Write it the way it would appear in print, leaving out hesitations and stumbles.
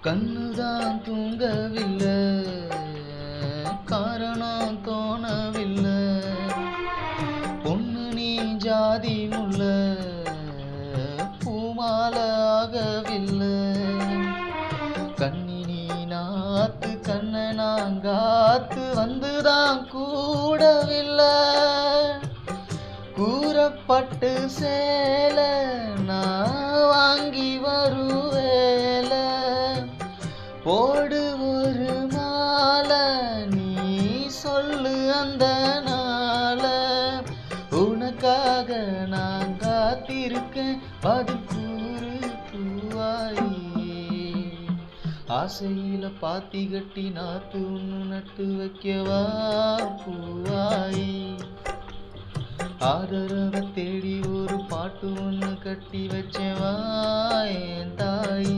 கண்ணுதான் தூங்கவில்லை, காரணம் தோணவில்லை. பொண்ணு நீ ஜாதி முல்ல, பூமால ஆகவில்லை. கண்ணினி நாத்து கண்ண நாங்காத்து வந்துதான் கூடவில்லை. கூறப்பட்டு சேல நான் வாங்கி வருவேல, போடு ஒரு மாலை நீ சொல்லு அந்த நாள. உனக்காக நான் காத்திருக்கேன், பதில் கூறு பூவாயி. ஆசையில பாத்தி கட்டி நாத்து ஒன்று நட்டு வைக்கவா பூவாயி. ஆதரவை தேடி ஒரு பாட்டு ஒன்று கட்டி வச்சவா என் தாயி.